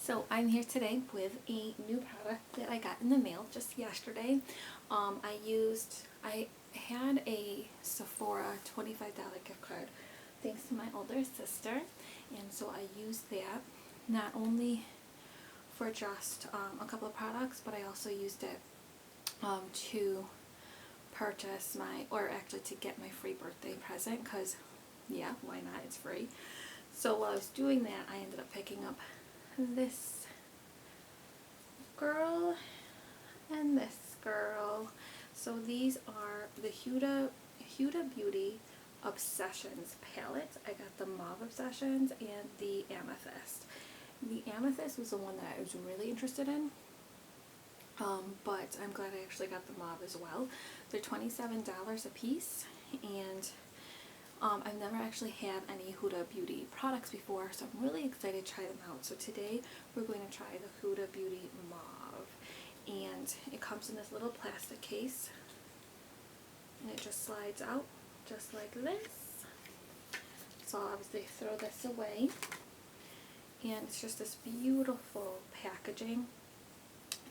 So I'm here today with a new product that I got in the mail just yesterday. I had a Sephora $25 gift card thanks to my older sister, and so I used that not only for just a couple of products, but I also used it to purchase to get my free birthday present, because yeah, why not, it's free. So while I was doing that, I ended up picking up this girl and this girl. So these are the Huda Beauty Obsessions palette. I got the Mauve Obsessions and the Amethyst. The Amethyst was the one that I was really interested in, but I'm glad I actually got the Mauve as well. They're $27 a piece, and I've never actually had any Huda Beauty products before, so I'm really excited to try them out. So today we're going to try the Huda Beauty Mauve, and it comes in this little plastic case, and it just slides out just like this. So I'll obviously throw this away, and it's just this beautiful packaging.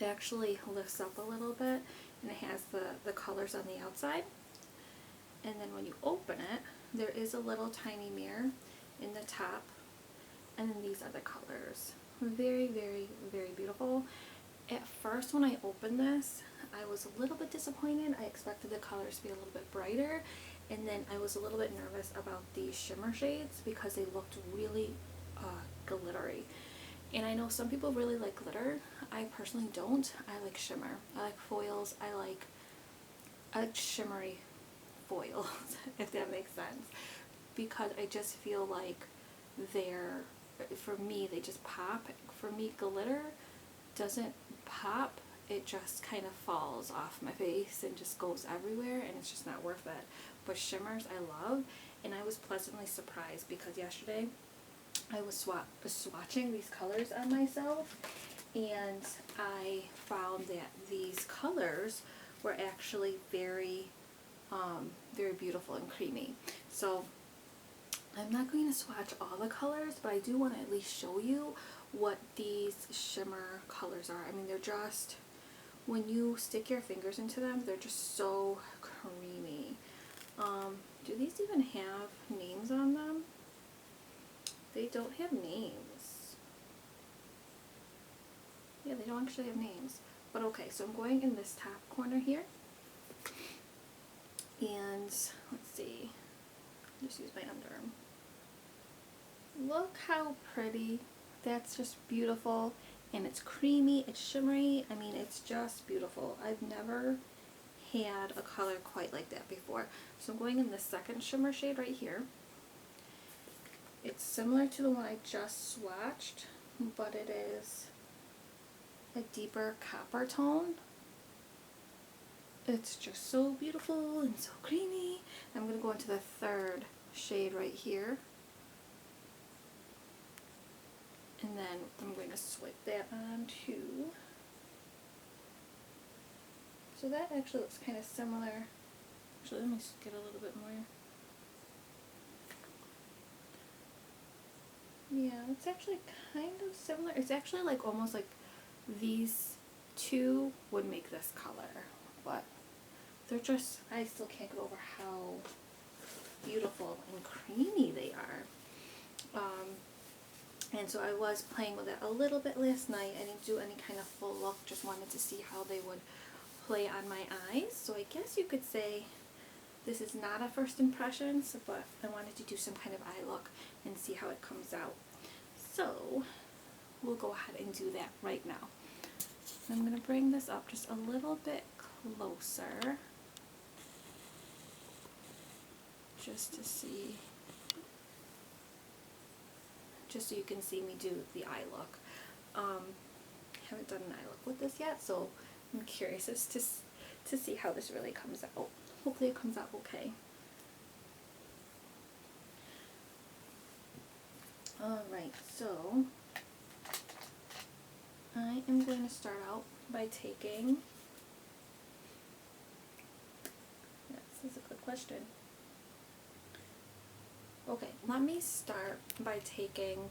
It actually lifts up a little bit, and it has the colors on the outside, and then when you open it, there is a little tiny mirror in the top, and then these are the colors. Very, very, very beautiful. At first when I opened this, I was a little bit disappointed. I expected the colors to be a little bit brighter, and then I was a little bit nervous about the shimmer shades because they looked really glittery. And I know some people really like glitter. I personally don't. I like shimmer. I like foils. I like shimmery foils, if that makes sense, because I just feel like for me, they just pop. For me, glitter doesn't pop. It just kind of falls off my face and just goes everywhere, and it's just not worth it. But shimmers I love, and I was pleasantly surprised because yesterday I was swatching these colors on myself, and I found that these colors were actually very beautiful and creamy. So I'm not going to swatch all the colors, but I do want to at least show you what these shimmer colors are. I mean, they're just, when you stick your fingers into them, they're just so creamy. Do these even have names on them? They don't have names. Yeah, they don't actually have names. But okay, so I'm going in this top corner here. And let's see, just use my underarm. Look how pretty. That's just beautiful, and it's creamy, it's shimmery. I mean, it's just beautiful. I've never had a color quite like that before. So I'm going in the second shimmer shade right here. It's similar to the one I just swatched, but it is a deeper copper tone. It's just so beautiful and so creamy. I'm going to go into the third shade right here, and then I'm going to swipe that on too. So that actually looks kind of similar. Actually, let me get a little bit more. Yeah, it's actually kind of similar. It's actually like almost like these two would make this color, but they're just, I still can't get over how beautiful and creamy they are. And so I was playing with it a little bit last night. I didn't do any kind of full look, just wanted to see how they would play on my eyes. So I guess you could say this is not a first impression, but I wanted to do some kind of eye look and see how it comes out. So we'll go ahead and do that right now. I'm going to bring this up just a little bit closer, just to see, just so you can see me do the eye look. Haven't done an eye look with this yet, so I'm curious as to see how this really comes out. Hopefully it comes out okay. Alright, so I am going to start out by taking, this is a good question. Okay, let me start by taking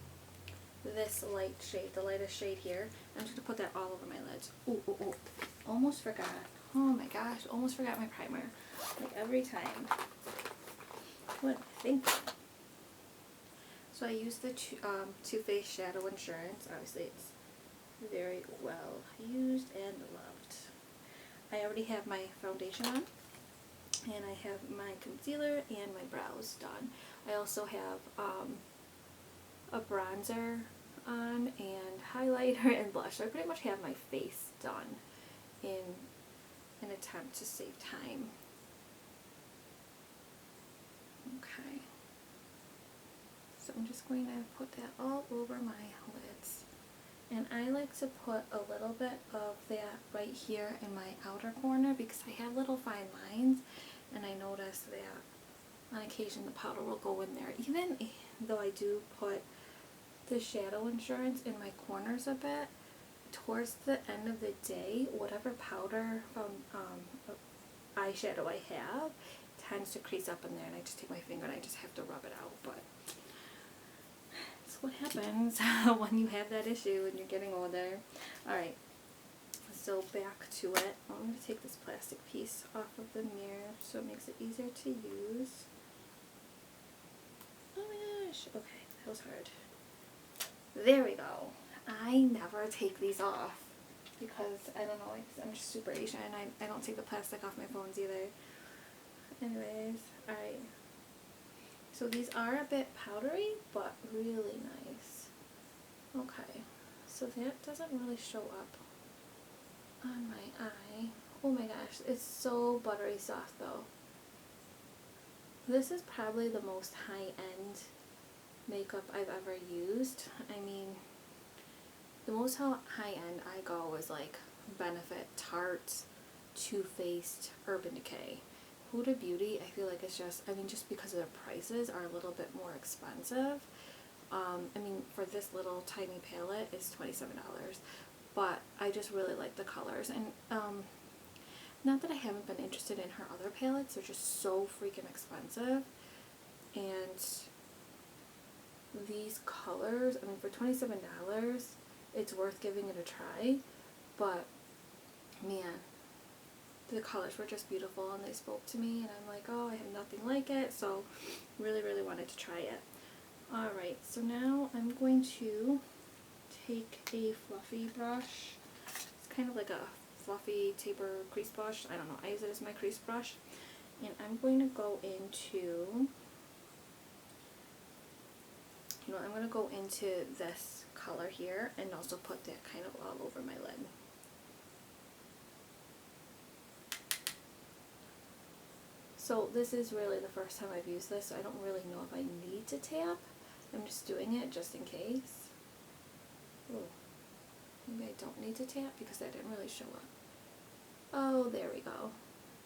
this light shade, the lightest shade here. I'm just going to put that all over my lids. Ooh, ooh, ooh. Almost forgot. Oh my gosh, almost forgot my primer. Like every time. What am I thinking? So I use the Too Faced Shadow Insurance. Obviously it's very well used and loved. I already have my foundation on, and I have my concealer and my brows done. I also have a bronzer on and highlighter and blush. So I pretty much have my face done in an attempt to save time. Okay. So I'm just going to put that all over my lids. And I like to put a little bit of that right here in my outer corner because I have little fine lines, and I notice that on occasion the powder will go in there. Even though I do put the Shadow Insurance in my corners a bit, towards the end of the day, whatever powder eyeshadow I have tends to crease up in there, and I just take my finger and I just have to rub it out. But that's what happens when you have that issue and you're getting older. Alright, so back to it. I'm going to take this plastic piece off of the mirror so it makes it easier to use. Oh my gosh, okay, that was hard. There we go. I never take these off because, I don't know, I'm just super Asian. I don't take the plastic off my phones either. Anyways, alright. So these are a bit powdery, but really nice. Okay, so that doesn't really show up on my eye. Oh my gosh, it's so buttery soft though. This is probably the most high-end makeup I've ever used. I mean, the most high-end I go is like Benefit, Tarte, Too Faced, Urban Decay. Huda Beauty, I feel like it's just, I mean, just because their prices are a little bit more expensive. I mean, for this little tiny palette, it's $27. But I just really like the colors. And not that I haven't been interested in her other palettes, they're just so freaking expensive. And these colors, I mean, for $27, it's worth giving it a try. But, man, the colors were just beautiful and they spoke to me, and I'm like, oh, I have nothing like it, so really, really wanted to try it. Alright, so now I'm going to take a fluffy brush. It's kind of like a fluffy taper crease brush. I don't know, I use it as my crease brush. And I'm going to go into, I'm going to go into this color here and also put that kind of all over my lid. So this is really the first time I've used this, so I don't really know if I need to tap. I'm just doing it just in case. Ooh. Maybe I don't need to tap because that didn't really show up. Oh, there we go.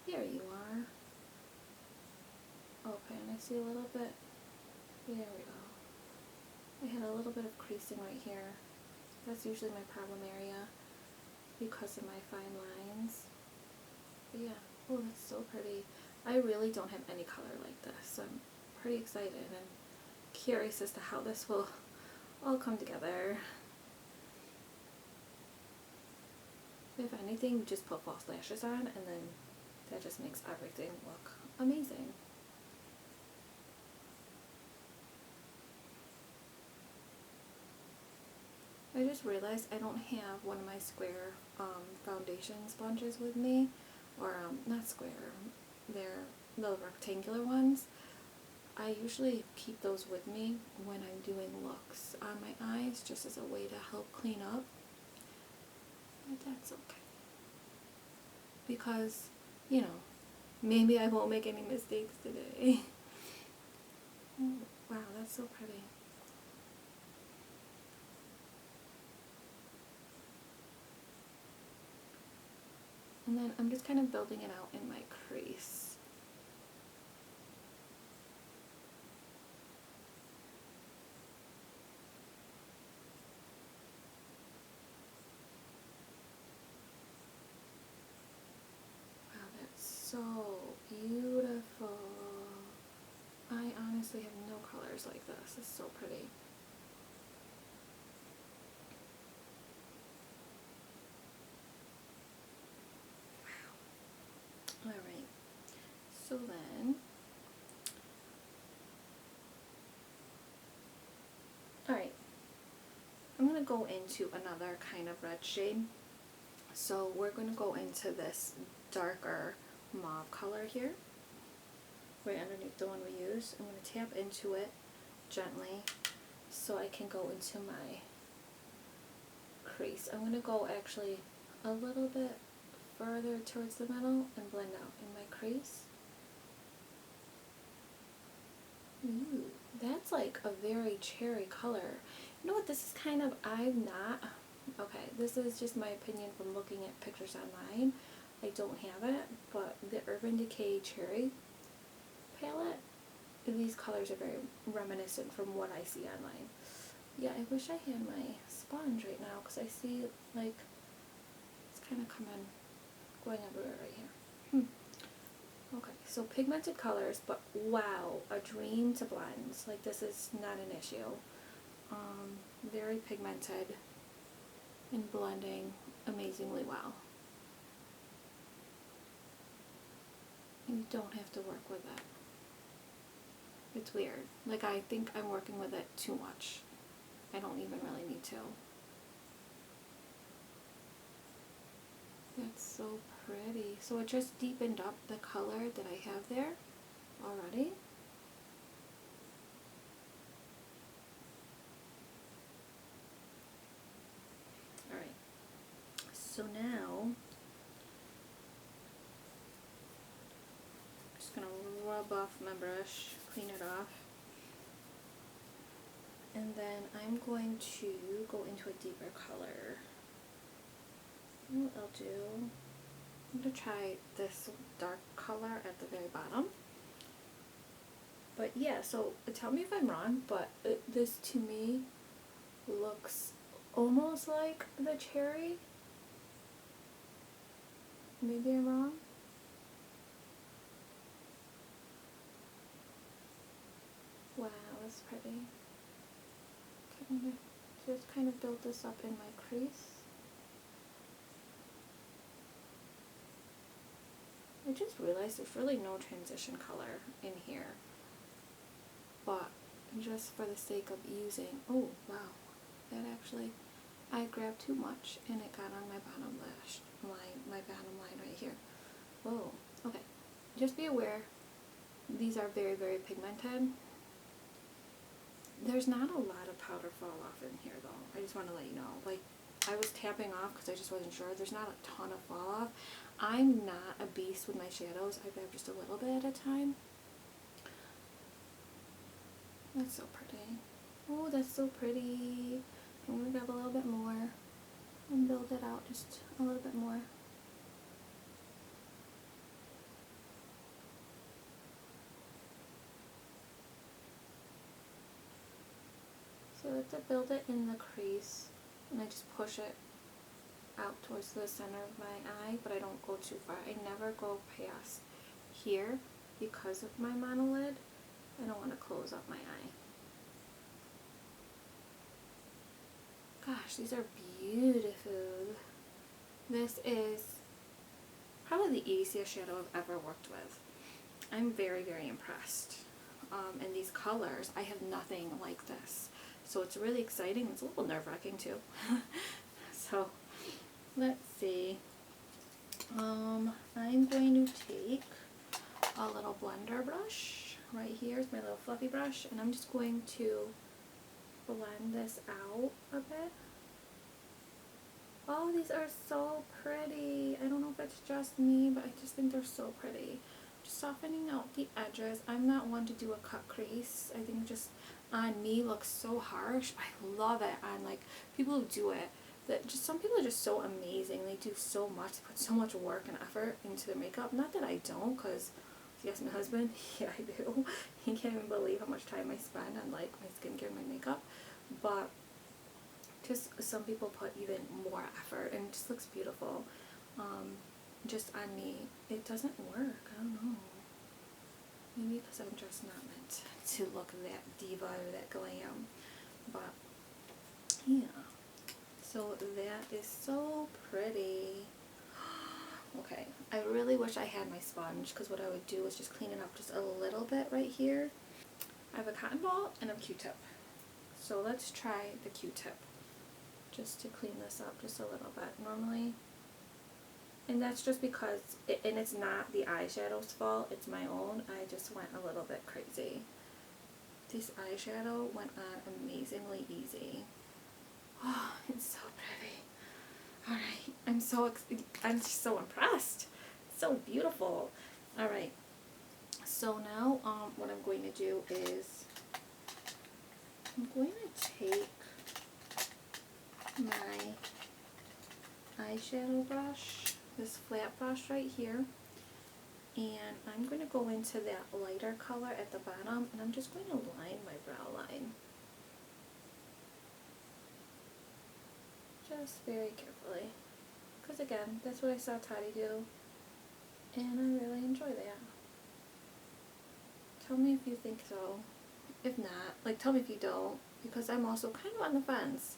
There you are. Okay, and I see a little bit. There we go. I had a little bit of creasing right here. That's usually my problem area because of my fine lines. But yeah, oh, that's so pretty. I really don't have any color like this, so I'm pretty excited and curious as to how this will all come together. If anything, we just put false lashes on, and then that just makes everything look amazing. I just realized I don't have one of my square foundation sponges with me, or not square, they're the rectangular ones. I usually keep those with me when I'm doing looks on my eyes just as a way to help clean up, but that's okay. Because, maybe I won't make any mistakes today. Oh, wow, that's so pretty. And then I'm just kind of building it out in my crease. Wow, that's so beautiful. I honestly have no colors like this. It's so pretty. So then, alright, I'm going to go into another kind of red shade. So we're going to go into this darker mauve color here, right underneath the one we used. I'm going to tap into it gently so I can go into my crease. I'm going to go actually a little bit further towards the middle and blend out in my crease. Ooh, that's like a very cherry color. You know what this is kind of, okay, this is just my opinion from looking at pictures online. I don't have it, but the Urban Decay Cherry palette, these colors are very reminiscent from what I see online. Yeah, I wish I had my sponge right now because I see like it's kind of going everywhere right here. Okay, so pigmented colors, but wow, a dream to blend. Like this is not an issue. Very pigmented and blending amazingly well. You don't have to work with it. It's weird. Like I think I'm working with it too much. I don't even really need to. That's so pretty. So it just deepened up the color that I have there already. Alright. So now, I'm just going to rub off my brush, clean it off. And then I'm going to go into a deeper color. What I'll do, I'm going to try this dark color at the very bottom. But yeah, so tell me if I'm wrong, but this to me looks almost like the cherry. Maybe I'm wrong. Wow, that's pretty. I'm going to just kind of build this up in my crease. I just realized there's really no transition color in here, but just for the sake of using, oh wow, that actually, I grabbed too much and it got on my bottom lash line, my bottom line right here. Whoa, okay, just be aware, these are very, very pigmented. There's not a lot of powder fall off in here though, I just want to let you know, like I was tapping off because I just wasn't sure. There's not a ton of fall off. I'm not a beast with my shadows. I grab just a little bit at a time. That's so pretty. Oh, that's so pretty. I'm going to grab a little bit more and build it out just a little bit more. So I have to build it in the crease, and I just push it out towards the center of my eye, but I don't go too far. I never go past here because of my monolid. I don't want to close up my eye. Gosh, these are beautiful. This is probably the easiest shadow I've ever worked with. I'm very, very impressed. And these colors, I have nothing like this. So it's really exciting. It's a little nerve-wracking too. So let's see. I'm going to take a little blender brush. Right here is my little fluffy brush, and I'm just going to blend this out a bit. Oh, these are so pretty. I don't know if it's just me, but I just think they're so pretty. Just softening out the edges. I'm not one to do a cut crease. I think just on me looks so harsh. I love it on like people who do it. That just some people are just so amazing. They do so much, they put so much work and effort into their makeup. Not that I don't, because yes, my husband, yeah, I do. He can't even believe how much time I spend on like my skincare and my makeup. But just some people put even more effort and it just looks beautiful. Just on me, it doesn't work. I don't know. Maybe because I'm just not meant to look that diva or that glam. But yeah. So that is so pretty. Okay, I really wish I had my sponge, because what I would do is just clean it up just a little bit right here. I have a cotton ball and a Q-tip. So let's try the Q-tip, just to clean this up just a little bit. Normally, and that's just because, and it's not the eyeshadow's fault, it's my own. I just went a little bit crazy. This eyeshadow went on amazingly easy. Oh, it's so pretty. Alright, I'm just so impressed. It's so beautiful. Alright, so now what I'm going to do is I'm going to take my eyeshadow brush, this flat brush right here, and I'm going to go into that lighter color at the bottom, and I'm just going to line my brow line. Just very carefully. Because again, that's what I saw Toddy do, and I really enjoy that. Tell me if you think so. If not, like, tell me if you don't, because I'm also kind of on the fence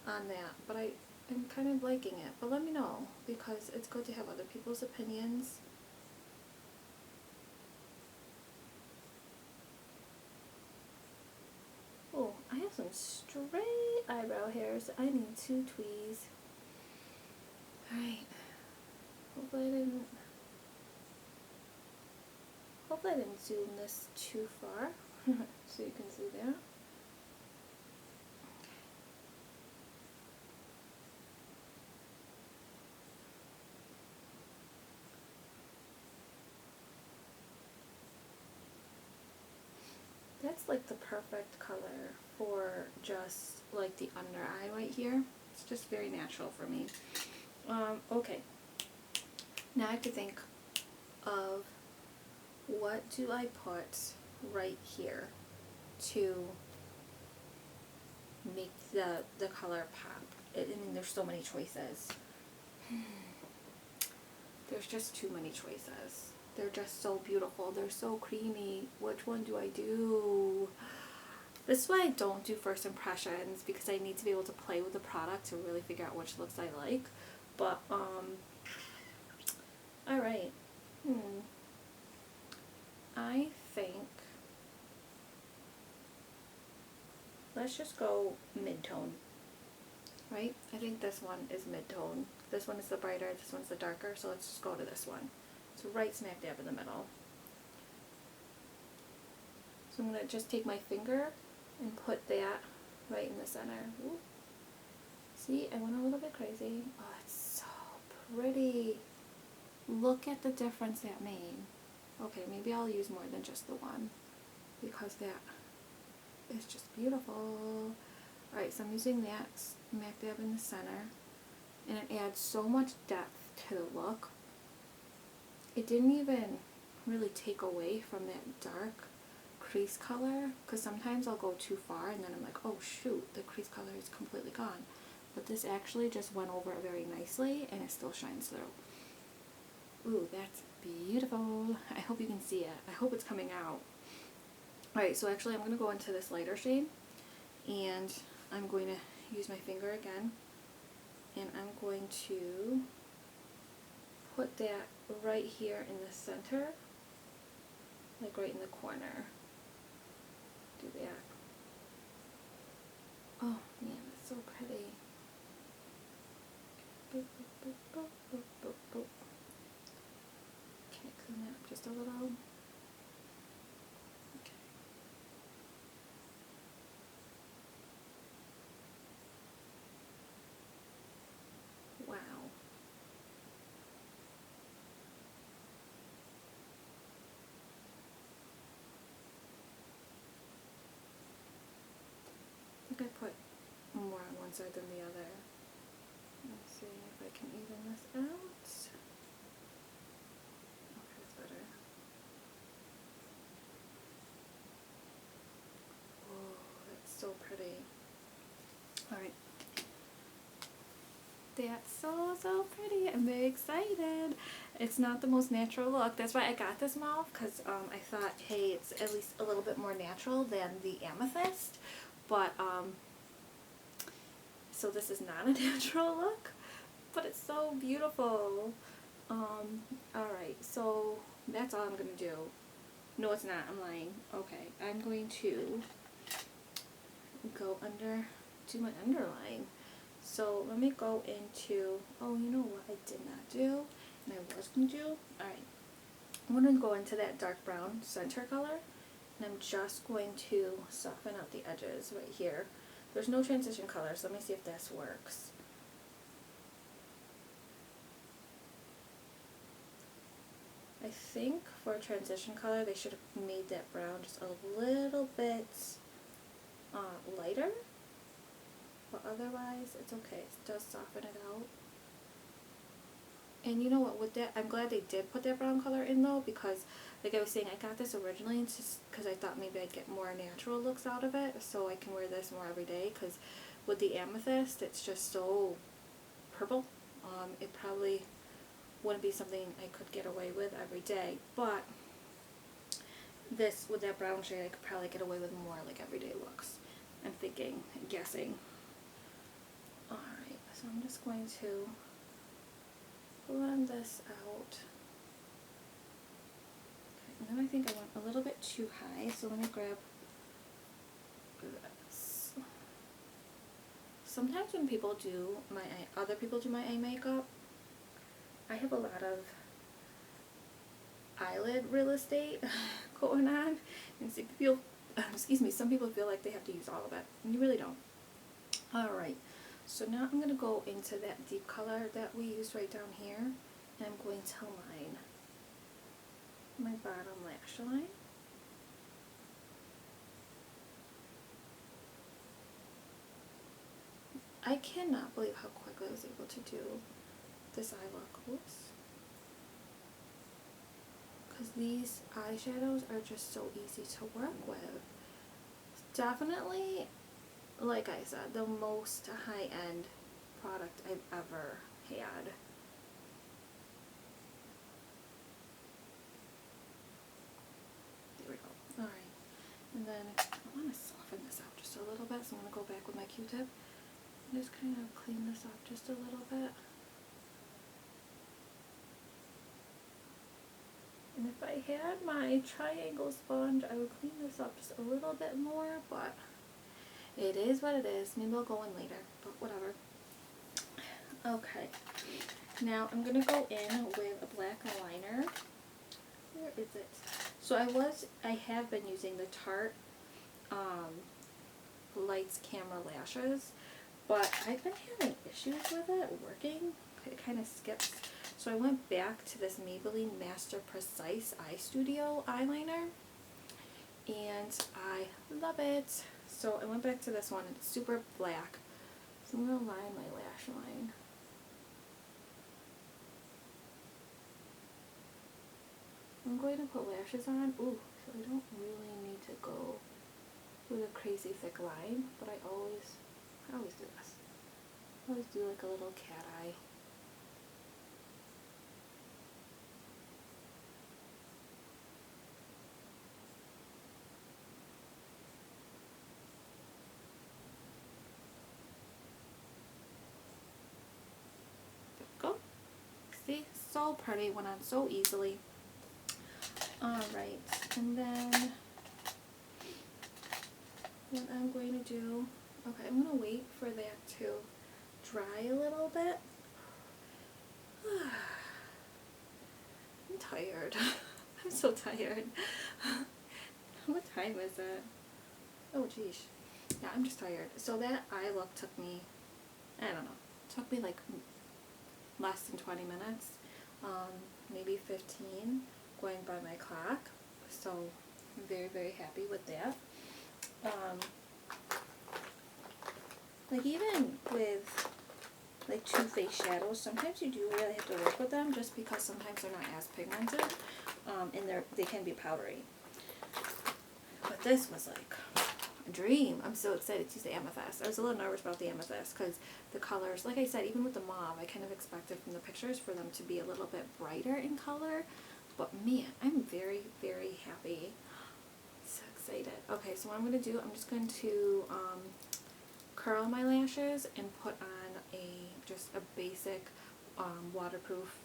on that, but I'm kind of liking it. But let me know, because it's good to have other people's opinions. Oh, I have some straight eyebrow hairs. I need to tweeze. Alright. Hopefully I didn't zoom this too far, so you can see that. That's like the perfect color for just like the under eye right here. It's just very natural for me. Okay. Now I have to think of what do I put right here to make the color pop. I mean, there's so many choices. There's just too many choices. They're just so beautiful. They're so creamy. Which one do I do? This is why I don't do first impressions, because I need to be able to play with the product to really figure out which looks I like. But, alright. I think, let's just go mid-tone. Right? I think this one is mid-tone. This one is the brighter, this one's the darker, so let's just go to this one. So right smack dab in the middle. So I'm going to just take my finger and put that right in the center. Ooh. See, I went a little bit crazy. Oh, it's so pretty. Look at the difference that made. Okay, maybe I'll use more than just the one, because that is just beautiful. Alright, so I'm using that smack dab in the center, and it adds so much depth to the look. It didn't even really take away from that dark crease color, because sometimes I'll go too far and then I'm like, oh shoot, the crease color is completely gone. But this actually just went over it very nicely, and it still shines through. Ooh, that's beautiful. I hope you can see it. I hope it's coming out. Alright, so actually I'm going to go into this lighter shade, and I'm going to use my finger again, and I'm going to put that right here in the center, like right in the corner. Do that. Oh man, that's so pretty. Boop, boop, boop, boop, boop, boop, boop. Okay, clean that up just a little. Okay. Wow. I think I put more on one side than the other. Let's see if I can even this out. Okay, that's better. Oh, that's so pretty. Alright. That's so pretty. I'm very excited. It's not the most natural look. That's why I got this mauve, because I thought, hey, it's at least a little bit more natural than the amethyst. But, so this is not a natural look, but it's so beautiful. Alright, so that's all I'm going to do. No, it's not. I'm lying. Okay, I'm going to go under to my underline. So let me go into, oh, you know what I did not do and I was going to do? Alright, I'm going to go into that dark brown center color and I'm just going to soften out the edges right here. There's no transition color, so let me see if this works. I think for a transition color they should have made that brown just a little bit lighter, but otherwise it's okay. It does soften it out. And you know what, with that, I'm glad they did put that brown color in though, because like I was saying, I got this originally just because I thought maybe I'd get more natural looks out of it, so I can wear this more every day, because with the amethyst it's just so purple. It probably wouldn't be something I could get away with every day, but this, with that brown shade, I could probably get away with more like everyday looks. I'm thinking, guessing. Alright, so I'm just going to blend this out. Okay, and then I think I went a little bit too high, so let me grab this. Sometimes when people do other people do my eye makeup, I have a lot of eyelid real estate going on, and some people feel like they have to use all of it, and you really don't. Alright, so now I'm going to go into that deep color that we used right down here, and I'm going to line my bottom lash line. I cannot believe how quickly I was able to do this eye look. Oops. Because these eyeshadows are just so easy to work with. Definitely, like I said, the most high-end product I've ever had. There we go. Alright. And then I want to soften this out just a little bit, so I'm going to go back with my Q-tip and just kind of clean this up just a little bit. And if I had my triangle sponge, I would clean this up just a little bit more, but it is what it is. Maybe I'll go in later, but whatever. Okay, now I'm going to go in with a black liner. Where is it? So I have been using the Tarte Lights Camera Lashes, but I've been having issues with it working. It kind of skips. So I went back to this Maybelline Master Precise Eye Studio eyeliner, and I love it. So I went back to this one. It's super black. So I'm going to line my lash line. I'm going to put lashes on. Ooh, so I don't really need to go with a crazy thick line, but I always do this. I always do like a little cat eye. See, so pretty, went on so easily. Alright, and then what I'm going to do, okay, I'm going to wait for that to dry a little bit. I'm tired. I'm so tired. What time is it? Oh, geez. Yeah, I'm just tired. So that eye look took me, I don't know, took me like less than 20 minutes, maybe 15, going by my clock, so I'm very, very happy with that. Like even with like Too Faced shadows, sometimes you do really have to work with them just because sometimes they're not as pigmented, and they can be powdery. But this was like a dream. I'm so excited to use the amethyst. I was a little nervous about the amethyst because the colors, like I said, even with the mauve, I kind of expected from the pictures for them to be a little bit brighter in color. But man, I'm very, very happy. So excited. Okay, so what I'm going to do, I'm just going to curl my lashes and put on just a basic waterproof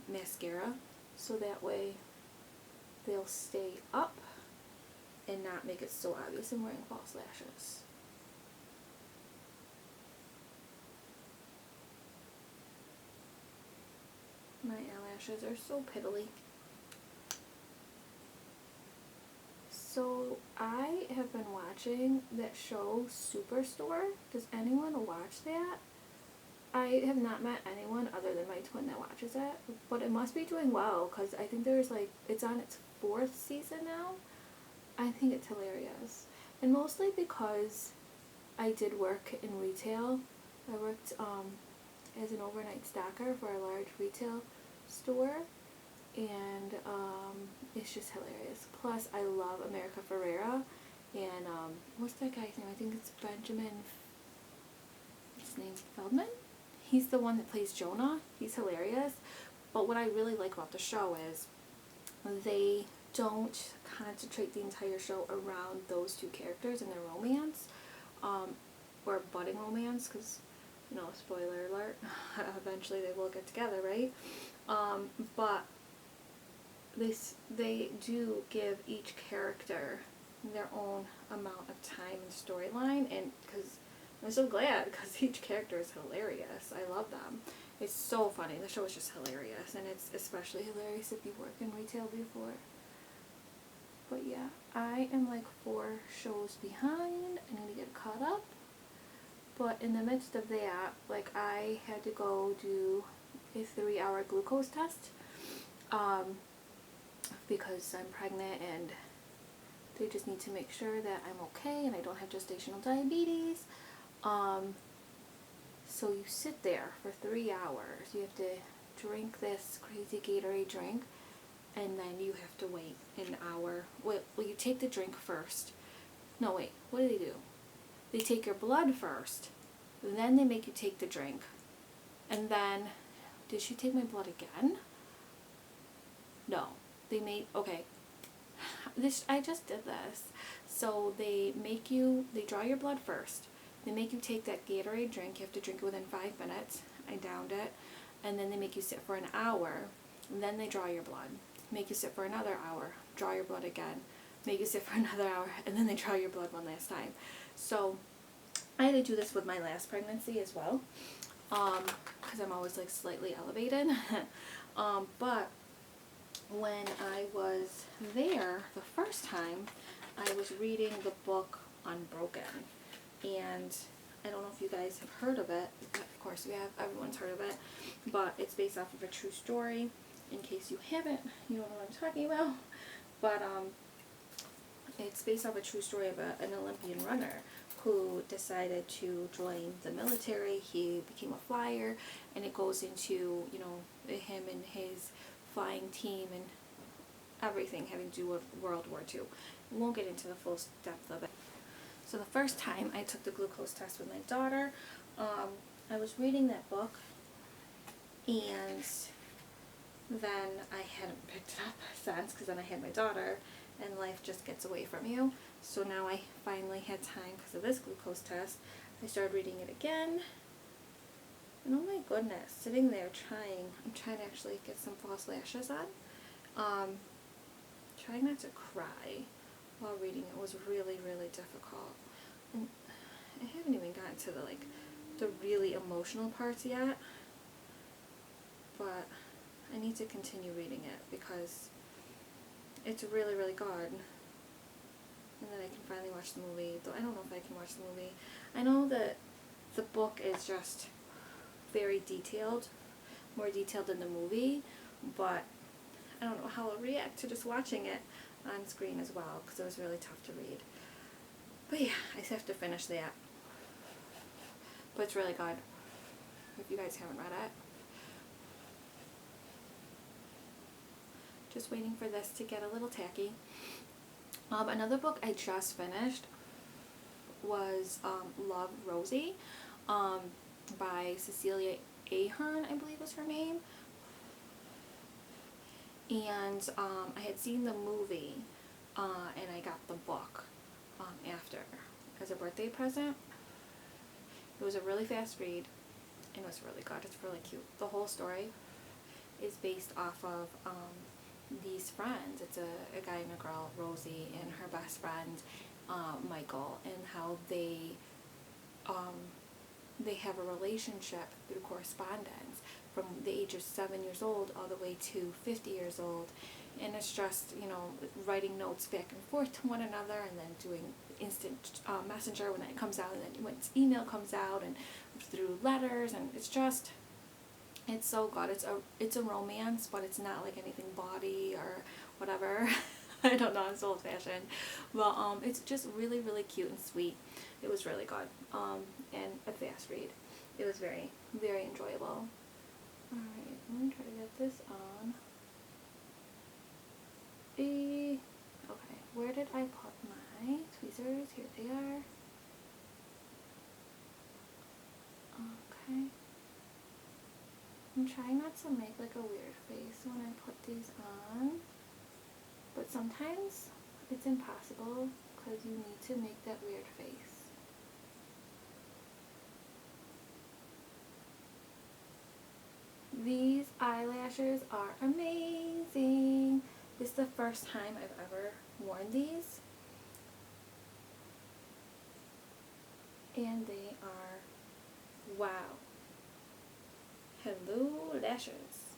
mascara, so that way they'll stay up and not make it so obvious I'm wearing false lashes. My eyelashes are so piddly. So I have been watching that show Superstore. Does anyone watch that? I have not met anyone other than my twin that watches it, but it must be doing well because I think there's like, it's on its 4th season now. I think it's hilarious. And mostly because I did work in retail. I worked as an overnight stacker for a large retail store, and it's just hilarious. Plus I love America Ferrera, and what's that guy's name? I think it's Benjamin, his name's Feldman? He's the one that plays Jonah. He's hilarious. But what I really like about the show is they don't concentrate the entire show around those two characters and their romance, or budding romance, because, you know, spoiler alert, eventually they will get together, right? But they do give each character their own amount of time and storyline, and because I'm so glad, because each character is hilarious. I love them. It's so funny. The show is just hilarious, and it's especially hilarious if you work in retail before. But yeah, I am like 4 shows behind. I need to get caught up. But in the midst of that, like, I had to go do a 3-hour glucose test, because I'm pregnant and they just need to make sure that I'm okay and I don't have gestational diabetes. So you sit there for 3 hours. You have to drink this crazy Gatorade drink, and then you have to wait an hour. Well, you take the drink first. No, wait, what do? They take your blood first, then they make you take the drink, and then, did she take my blood again? No, they made, okay, I just did this. So they draw your blood first, they make you take that Gatorade drink. You have to drink it within 5 minutes. I downed it. And then they make you sit for an hour, and then they draw your blood. Make you sit for another hour, draw your blood again, make you sit for another hour, and then they draw your blood one last time. So I had to do this with my last pregnancy as well, because I'm always like slightly elevated. But when I was there the first time, I was reading the book Unbroken, and I don't know if you guys have heard of it. Of course you have, everyone's heard of it, but it's based off of a true story. In case you haven't, you don't know what I'm talking about, but it's based off a true story of an Olympian runner who decided to join the military. He became a flyer, and it goes into, you know, him and his flying team and everything having to do with World War II. We won't get into the full depth of it. So the first time I took the glucose test with my daughter, I was reading that book, and then I hadn't picked it up since, because then I had my daughter, and life just gets away from you. So now I finally had time because of this glucose test. I started reading it again, and oh my goodness, sitting there I'm trying to actually get some false lashes on. Trying not to cry while reading it was really, really difficult. And I haven't even gotten to the really emotional parts yet, but I need to continue reading it because it's really, really good. And then I can finally watch the movie, though I don't know if I can watch the movie. I know that the book is just very detailed, more detailed than the movie, but I don't know how I'll react to just watching it on screen as well, because it was really tough to read. But yeah, I just have to finish that. But it's really good, if you guys haven't read it. Just waiting for this to get a little tacky. Another book I just finished was Love, Rosie, by Cecilia Ahern, I believe was her name. And I had seen the movie, and I got the book after as a birthday present. It was a really fast read, and it was really good. It's really cute. The whole story is based off of these friends. It's a guy and a girl, Rosie, and her best friend, Michael, and how they have a relationship through correspondence from the age of 7 years old all the way to 50 years old. And it's just, you know, writing notes back and forth to one another, and then doing instant messenger when it comes out, and then when email comes out, and through letters, and it's just, it's so good. It's a romance, but it's not like anything bawdy or whatever. I don't know, I'm so old fashioned. But it's just really, really cute and sweet. It was really good. And a fast read. It was very, very enjoyable. Alright, I'm gonna try to get this on. Okay, where did I put my tweezers? Here they are. Okay. I'm trying not to make like a weird face when I put these on, but sometimes it's impossible because you need to make that weird face. These eyelashes are amazing. This is the first time I've ever worn these, and they are wow. Hello lashes.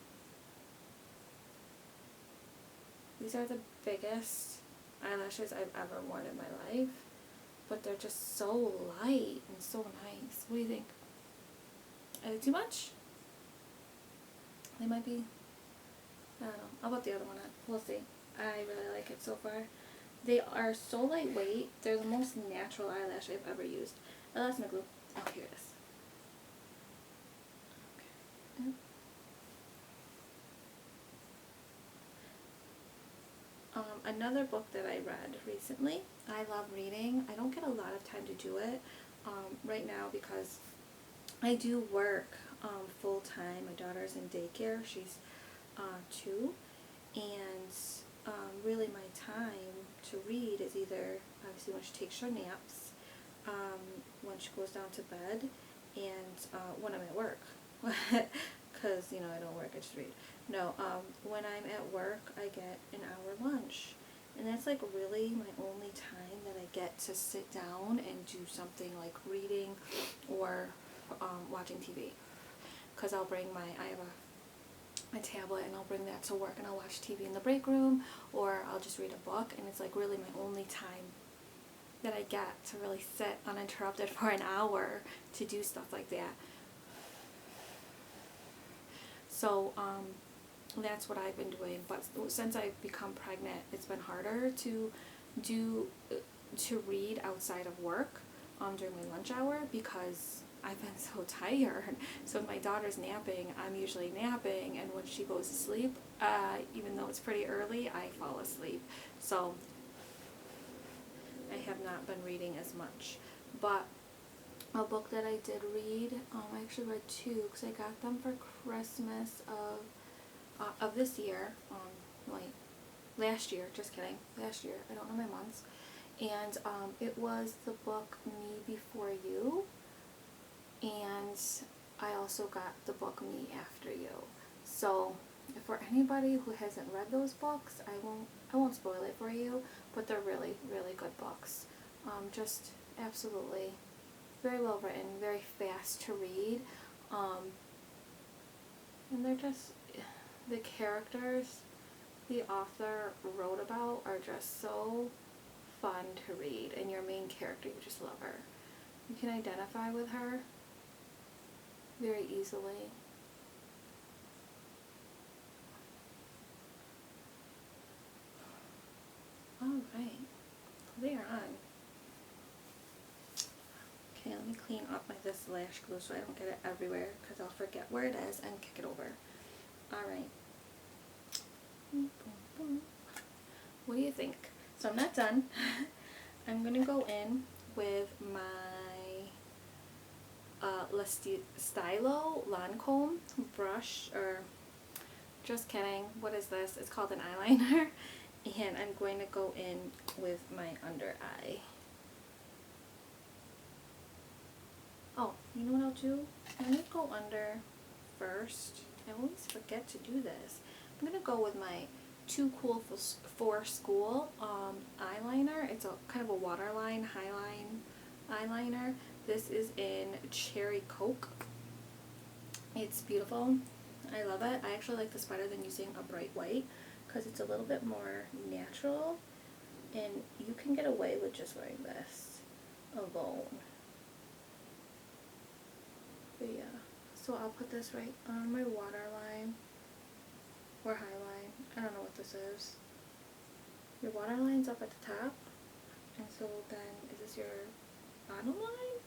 These are the biggest eyelashes I've ever worn in my life, but they're just so light and so nice. What do you think? Are they too much? They might be. I don't know. I'll put the other one on. We'll see. I really like it so far. They are so lightweight. They're the most natural eyelash I've ever used. I lost my glue. Oh, here it is. Okay. Another book that I read recently. I love reading. I don't get a lot of time to do it right now because I do work full time. My daughter's in daycare. She's 2, and really my time to read is either obviously when she takes her naps, when she goes down to bed, and when I'm at work, because you know I don't work, I just read. No, when I'm at work I get an hour lunch, and that's like really my only time that I get to sit down and do something like reading or watching TV, because I'll bring I have a tablet, and I'll bring that to work, and I'll watch TV in the break room, or I'll just read a book, and it's like really my only time that I get to really sit uninterrupted for an hour to do stuff like that. So that's what I've been doing, but since I've become pregnant, it's been harder to read outside of work during my lunch hour, because I've been so tired. So when my daughter's napping, I'm usually napping, and when she goes to sleep, even though it's pretty early, I fall asleep. So I have not been reading as much. But a book that I did read, I actually read 2 because I got them for Christmas of this year, like last year, just kidding, last year, I don't know my months, and it was the book Me Before You, and I also got the book Me After You. So for anybody who hasn't read those books, I won't spoil it for you, but they're really, really good books. Just absolutely very well written, very fast to read, and they're just, the characters the author wrote about are just so fun to read, and your main character, you just love her. You can identify with her very easily. Alright, they are on. Okay, let me clean up this lash glue so I don't get it everywhere, because I'll forget where it is and kick it over. Alright. What do you think? So I'm not done. I'm going to go in with my Stylo Lancome brush, or just kidding, what is this? It's called an eyeliner, and I'm going to go in with my under eye. Oh, you know what I'll do? I'm going to go under first, I always forget to do this. I'm going to go with my Too Cool for School eyeliner. It's a kind of a waterline, highline eyeliner. This is in Cherry Coke. It's beautiful. I love it. I actually like this better than using a bright white because it's a little bit more natural, and you can get away with just wearing this alone. But yeah, so I'll put this right on my waterline or highline. I don't know what this is. Your waterline's up at the top, and so then is this your bottom line?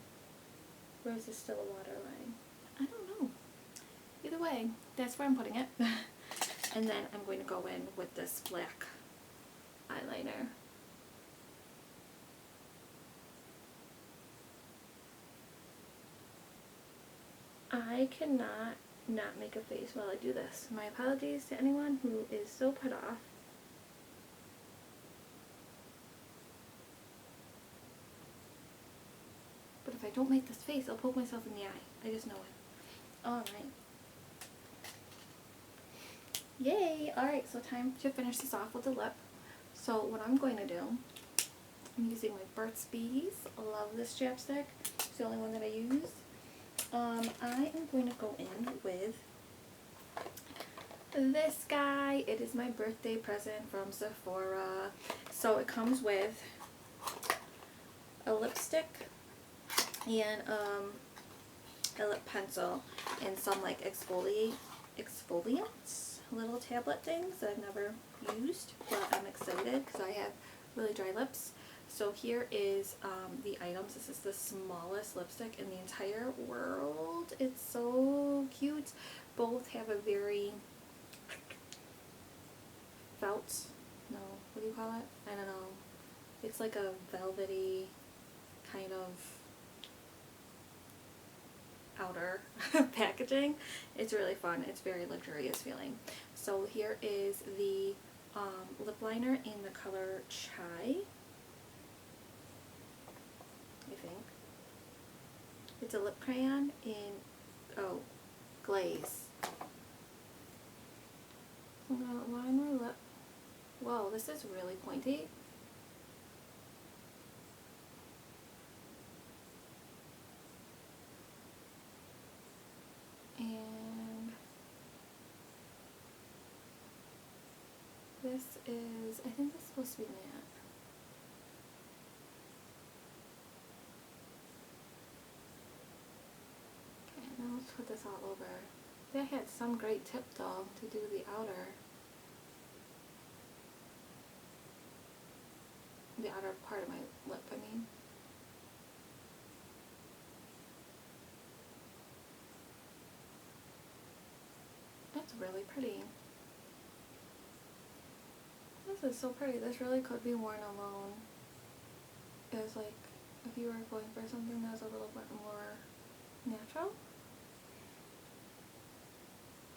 Or is this still a waterline? I don't know. Either way, that's where I'm putting it. And then I'm going to go in with this black eyeliner. I cannot not make a face while I do this. My apologies to anyone who is so put off. But if I don't make this face, I'll poke myself in the eye. I just know it. Alright. Yay! Alright, so time to finish this off with the lip. So what I'm going to do, I'm using my Burt's Bees. I love this chapstick. It's the only one that I use. I am going to go in with this guy. It is my birthday present from Sephora. So it comes with a lipstick and a lip pencil and some like exfoliants, little tablet things that I've never used, but I'm excited because I have really dry lips. So here is the items. This is the smallest lipstick in the entire world. It's so cute. Both have a very felt, no, what do you call it? I don't know. It's like a velvety kind of outer packaging. It's really fun. It's very luxurious feeling. So here is the lip liner in the color Chai, I think. It's a lip crayon in, glaze. I'm going to line my lip. Whoa, this is really pointy. And this is, I think this is supposed to be matte. Okay, now let's put this all over. They had some great tip though to do the outer part of my lip, I mean. That's really pretty. This is so pretty. This really could be worn alone. As like, if you were going for something that's a little bit more natural.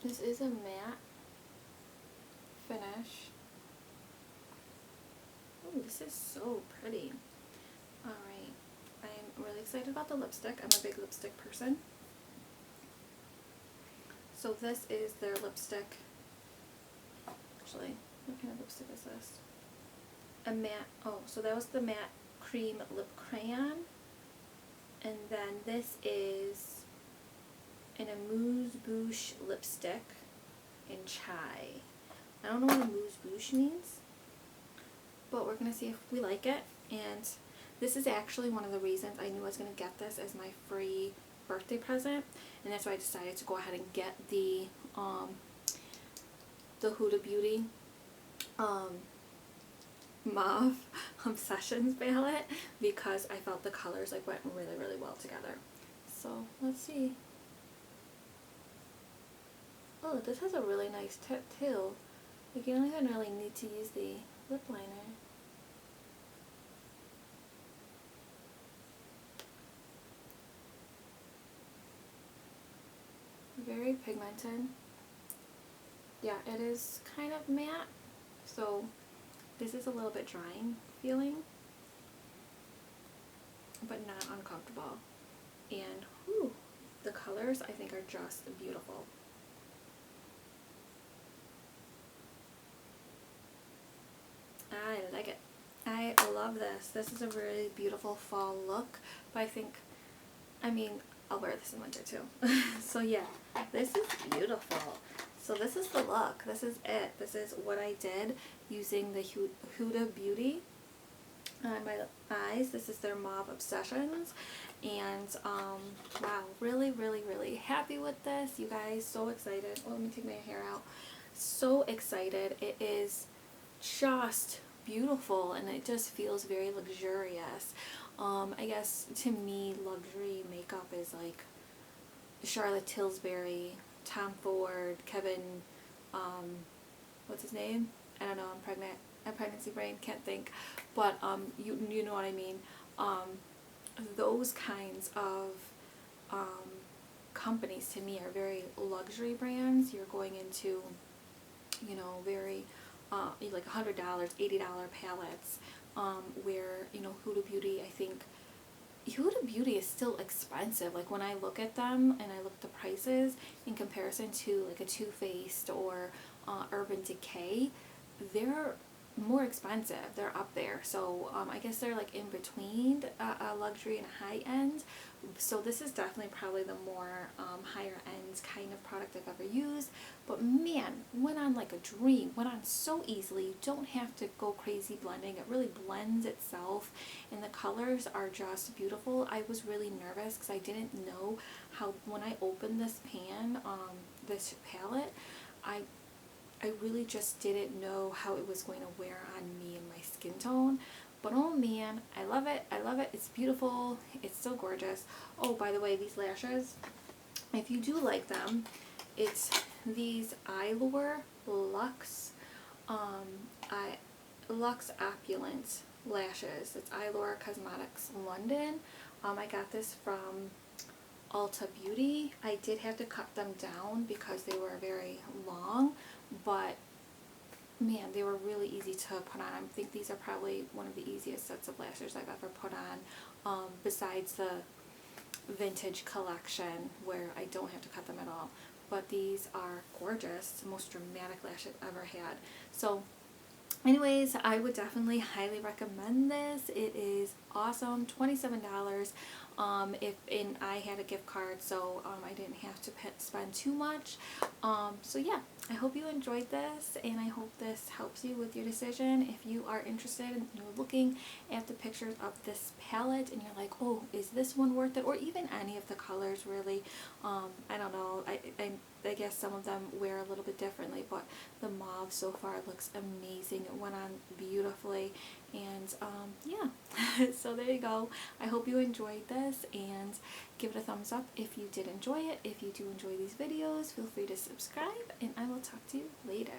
This is a matte finish. Oh, this is so pretty. Alright, I'm really excited about the lipstick. I'm a big lipstick person. So this is their lipstick. Actually, what kind of lipstick is this? A matte, so that was the matte cream lip crayon. And then this is an amuse-bouche lipstick in Chai. I don't know what amuse-bouche means, but we're going to see if we like it. And this is actually one of the reasons I knew I was going to get this as my free birthday present, and that's why I decided to go ahead and get the Huda Beauty Mauve Obsessions palette, because I felt the colors like went really, really well together. So let's see. Oh, this has a really nice tip too. Like, you don't even really need to use the lip liner. Very pigmented. Yeah, it is kind of matte, so this is a little bit drying feeling, but not uncomfortable. And whew, the colors I think are just beautiful. love this. This is a really beautiful fall look, but I mean, I'll wear this in winter too. So yeah, this is beautiful. So this is the look. This is it. This is what I did using the Huda Beauty on my eyes. This is their Mauve Obsessions. And wow, really, really, really happy with this. You guys, so excited. Oh, let me take my hair out. So excited. It is just beautiful, and it just feels very luxurious. I guess to me, luxury makeup is like Charlotte Tilbury, Tom Ford, Kevin, what's his name? I don't know, I'm pregnant. I have pregnancy brain, can't think. But you know what I mean. Those kinds of companies to me are very luxury brands. You're going into, you know, very like $100, $80 palettes, where, you know, Huda Beauty, I think Huda Beauty is still expensive. Like when I look at them and I look at the prices in comparison to like a Too Faced or Urban Decay, they're more expensive. They're up there. So I guess they're like in between a luxury and a high end. So this is definitely probably the more higher end kind of product I've ever used. But man, went on like a dream. Went on so easily. You don't have to go crazy blending. It really blends itself, and the colors are just beautiful. I was really nervous because I didn't know how, when I opened this pan, this palette, I really just didn't know how it was going to wear on me and my skin tone. But oh man, I love it. I love it. It's beautiful. It's so gorgeous. Oh, by the way, these lashes, if you do like them, it's these Eylure Luxe, Luxe Opulent lashes. It's Eylure Cosmetics London. I got this from Ulta Beauty. I did have to cut them down because they were very long, but man, they were really easy to put on. I think these are probably one of the easiest sets of lashes I've ever put on, besides the vintage collection where I don't have to cut them at all. But these are gorgeous. It's the most dramatic lash I've ever had. So anyways, I would definitely highly recommend this. It is awesome. $27. And I had a gift card, so I didn't have to spend too much. So yeah, I hope you enjoyed this, and I hope this helps you with your decision. If you are interested and you're looking at the pictures of this palette and you're like, oh, is this one worth it? Or even any of the colors really. I don't know. I guess some of them wear a little bit differently, but the mauve so far looks amazing. It went on beautifully, and yeah. So there you go. I hope you enjoyed this, and give it a thumbs up if you did enjoy it. If you do enjoy these videos, feel free to subscribe, and I will talk to you later.